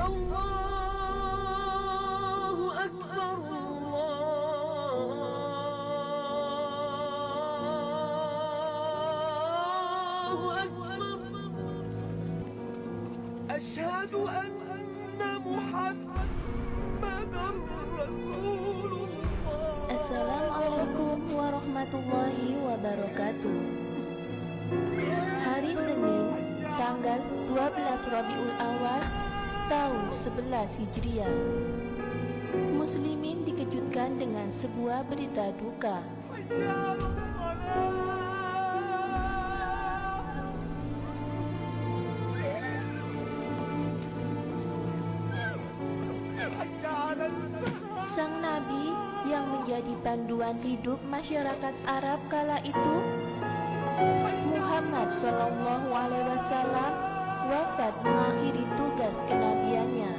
Allahu Akbar, Allahu Akbar. Asyhadu anna Muhammadar Rasulullah. Assalamualaikum warahmatullahi wabarakatuh. Hari Senin, tanggal 12 Rabiul Awal, tahun 11 Hijriah. Muslimin dikejutkan dengan sebuah berita duka. Sang Nabi yang menjadi panduan hidup masyarakat Arab kala itu, Muhammad SAW, wafat mengakhiri tugas kenabiannya.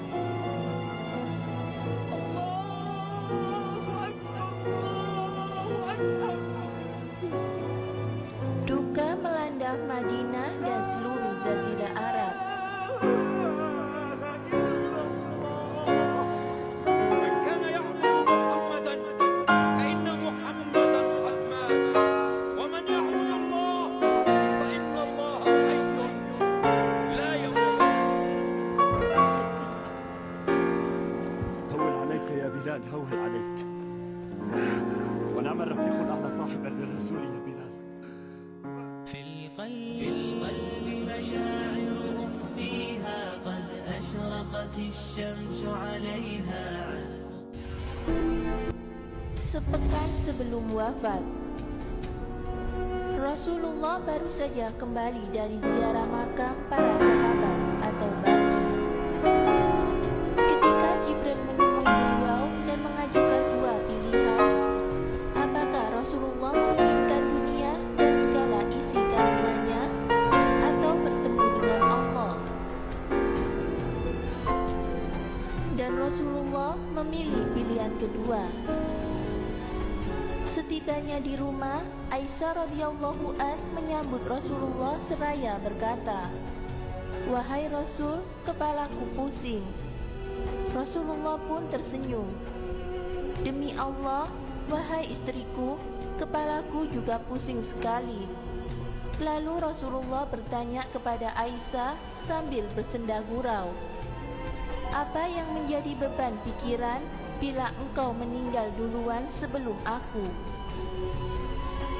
Duka melanda Madinah dan seluruh Jazirah Arab. هون عليك ونعم الرفيق الأعلى صاحبا للرسول يا بلال. في القلب مشاعر أخفيها قد أشرقت الشمس عليها. Sepekan sebelum wafat, Rasulullah baru saja kembali dari ziarah makam para sahabat atau baki. Ketika Jibril menemui beliau dan mengajukan dua pilihan, apakah Rasulullah menginginkan dunia dan segala isi kandungannya atau bertemu dengan Allah? Dan Rasulullah memilih pilihan kedua. Setibanya di rumah, Aisyah radhiyallahu an menyambut Rasulullah seraya berkata, "Wahai Rasul, kepalaku pusing." Rasulullah pun tersenyum. "Demi Allah, wahai istriku, kepalaku juga pusing sekali." Lalu Rasulullah bertanya kepada Aisyah sambil bersenda gurau, "Apa yang menjadi beban pikiran bila engkau meninggal duluan sebelum aku?"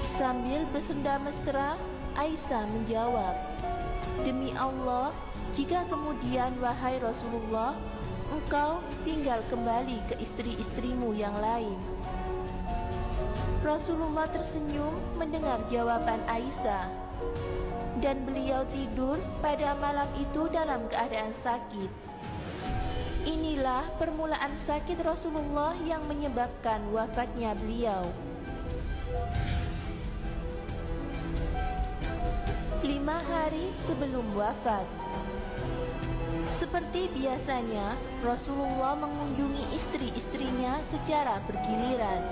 Sambil bersenda mesra, Aisyah menjawab, "Demi Allah, jika kemudian wahai Rasulullah, engkau tinggal kembali ke istri-istrimu yang lain." Rasulullah tersenyum mendengar jawaban Aisyah, dan beliau tidur pada malam itu dalam keadaan sakit. Inilah permulaan sakit Rasulullah yang menyebabkan wafatnya beliau. 5 hari sebelum wafat, seperti biasanya, Rasulullah mengunjungi istri-istrinya secara bergiliran.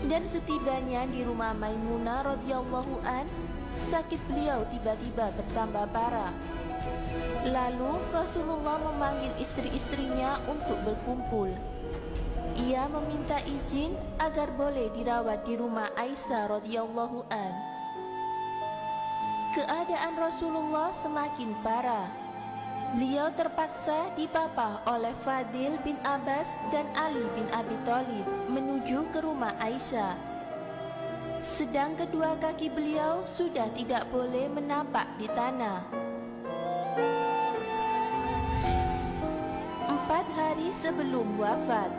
Dan setibanya di rumah Maimunah radhiyallahu an, sakit beliau tiba-tiba bertambah parah. Lalu Rasulullah memanggil istri-istrinya untuk berkumpul. Ia meminta izin agar boleh dirawat di rumah Aisyah radhiyallahu an. Keadaan Rasulullah semakin parah. Beliau terpaksa dipapah oleh Fadil bin Abbas dan Ali bin Abi Thalib menuju ke rumah Aisyah. Sedang kedua kaki beliau sudah tidak boleh menapak di tanah. 4 hari sebelum wafat,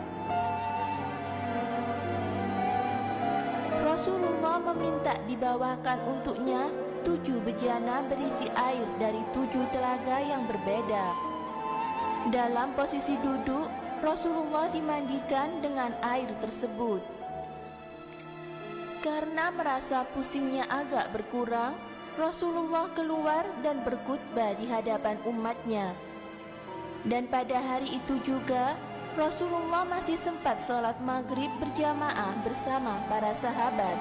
Rasulullah meminta dibawakan untuknya 7 bejana berisi air dari 7 telaga yang berbeda. Dalam posisi duduk, Rasulullah dimandikan dengan air tersebut. Karena merasa pusingnya agak berkurang, Rasulullah keluar dan berkhutbah di hadapan umatnya. Dan pada hari itu juga, Rasulullah masih sempat sholat maghrib berjamaah bersama para sahabat.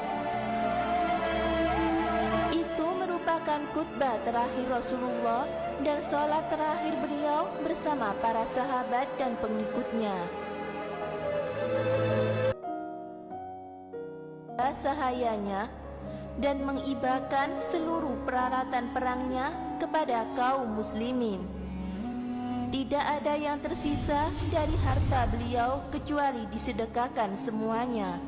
Itu merupakan khutbah terakhir Rasulullah dan sholat terakhir beliau bersama bersama para sahabat dan pengikutnya. Sahayanya dan mengibakan seluruh peralatan perangnya kepada kaum muslimin. Tidak ada yang tersisa dari harta beliau kecuali disedekahkan semuanya.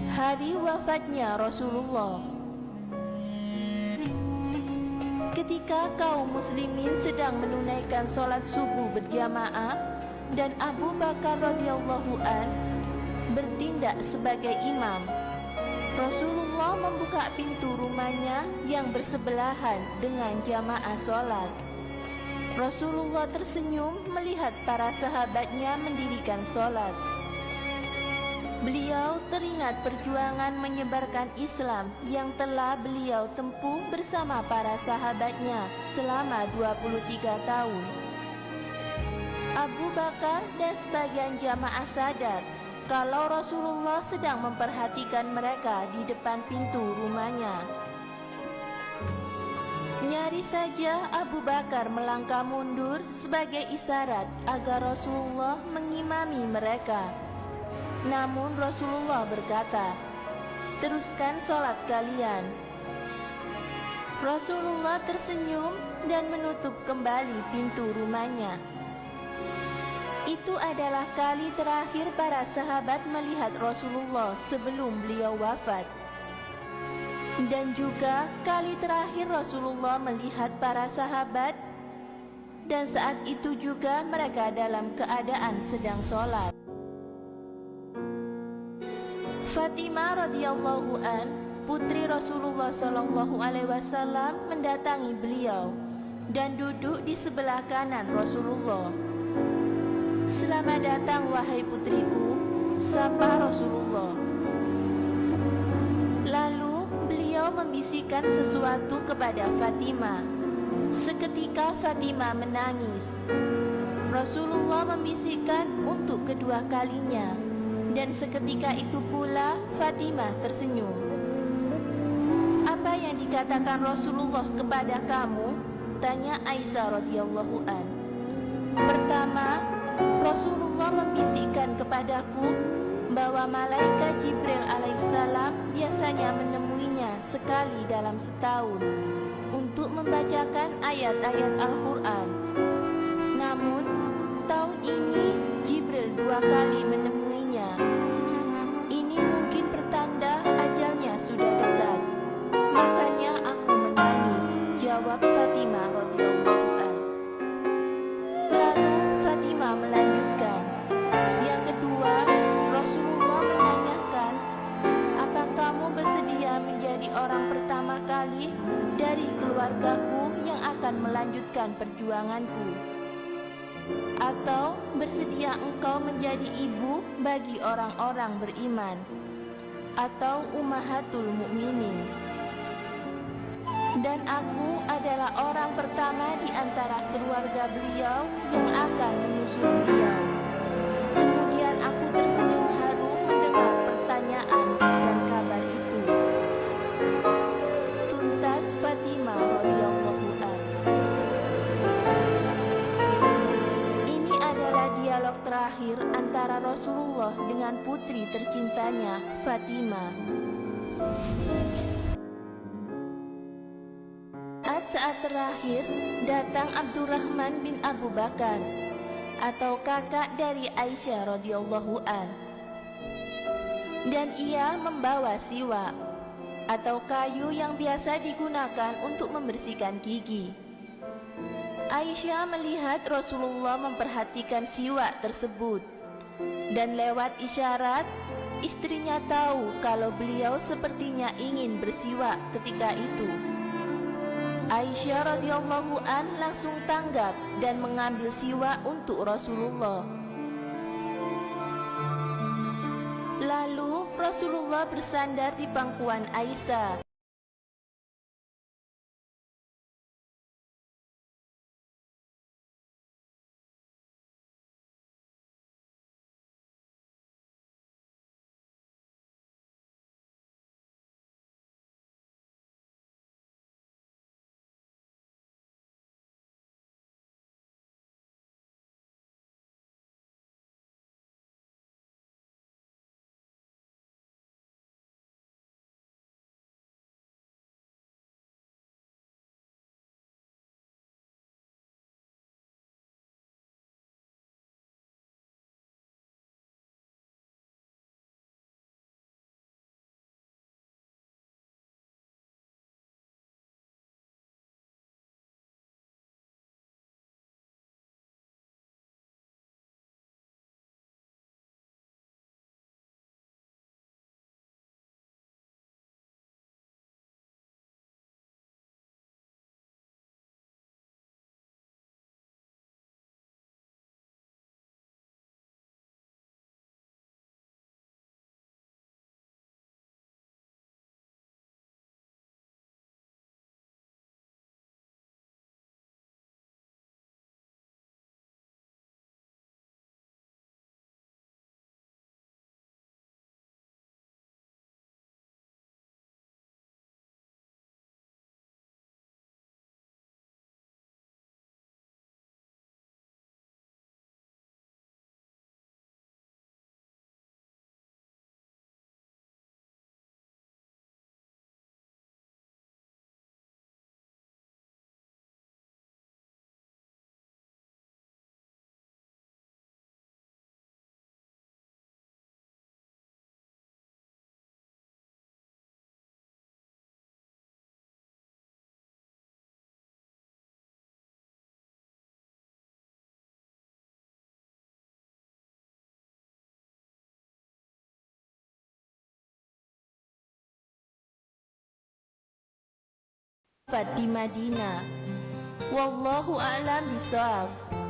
Hari wafatnya Rasulullah. Ketika kaum muslimin sedang menunaikan sholat subuh berjamaah dan Abu Bakar radhiyallahu an bertindak sebagai imam, Rasulullah membuka pintu rumahnya yang bersebelahan dengan jamaah sholat. Rasulullah tersenyum melihat para sahabatnya mendirikan sholat. Beliau teringat perjuangan menyebarkan Islam yang telah beliau tempuh bersama para sahabatnya selama 23 tahun. Abu Bakar dan sebagian jamaah sadar kalau Rasulullah sedang memperhatikan mereka di depan pintu rumahnya. Nyaris saja Abu Bakar melangkah mundur sebagai isyarat agar Rasulullah mengimami mereka. Namun Rasulullah berkata, "Teruskan sholat kalian." Rasulullah tersenyum dan menutup kembali pintu rumahnya. Itu adalah kali terakhir para sahabat melihat Rasulullah sebelum beliau wafat. Dan juga kali terakhir Rasulullah melihat para sahabat, dan saat itu juga mereka dalam keadaan sedang sholat. Fatimah radhiyallahu an, putri Rasulullah sallallahu alaihi wasallam, mendatangi beliau dan duduk di sebelah kanan Rasulullah. "Selamat datang wahai putriku," sapa Rasulullah. Lalu beliau membisikkan sesuatu kepada Fatimah. Seketika Fatimah menangis. Rasulullah membisikkan untuk kedua kalinya, dan seketika itu pula Fatimah tersenyum. "Apa yang dikatakan Rasulullah kepada kamu?" tanya Aisyah radhiyallahu an. "Pertama, Rasulullah membisikkan kepadaku bahwa malaikat Jibril alaihissalam biasanya menemuinya sekali dalam setahun untuk membacakan ayat-ayat Al-Quran. Namun, tahun ini Jibril 2 kali menemuinya. Ini mungkin pertanda ajalnya sudah dekat. Makanya aku menangis," jawab Fatimah radhiyallahu an. Lalu Fatimah melanjutkan, "Yang kedua, Rasulullah menanyakan, apa kamu bersedia menjadi orang pertama kali dari keluargaku yang akan melanjutkan perjuanganku? Atau bersedia engkau menjadi ibu bagi orang-orang beriman? Atau ummahatul mukminin? Dan aku adalah orang pertama di antara keluarga beliau yang akan menyusul beliau." Kemudian aku tersenyum haru mendengar pertanyaan dan kabar itu. Tuntas Fatimah radhiyallahu an. Ini adalah dialog terakhir antara Rasulullah dengan putri tercintanya, Fatimah. Saat terakhir datang Abdurrahman bin Abu Bakar atau kakak dari Aisyah radhiyallahu an, dan ia membawa siwak atau kayu yang biasa digunakan untuk membersihkan gigi. Aisyah melihat Rasulullah memperhatikan siwak tersebut, dan lewat isyarat istrinya tahu kalau beliau sepertinya ingin bersiwak ketika itu. Aisyah radhiyallahu an langsung tanggap dan mengambil siwak untuk Rasulullah. Lalu Rasulullah bersandar di pangkuan Aisyah. wafat di Madinah. Wallahu a'lam bishawab.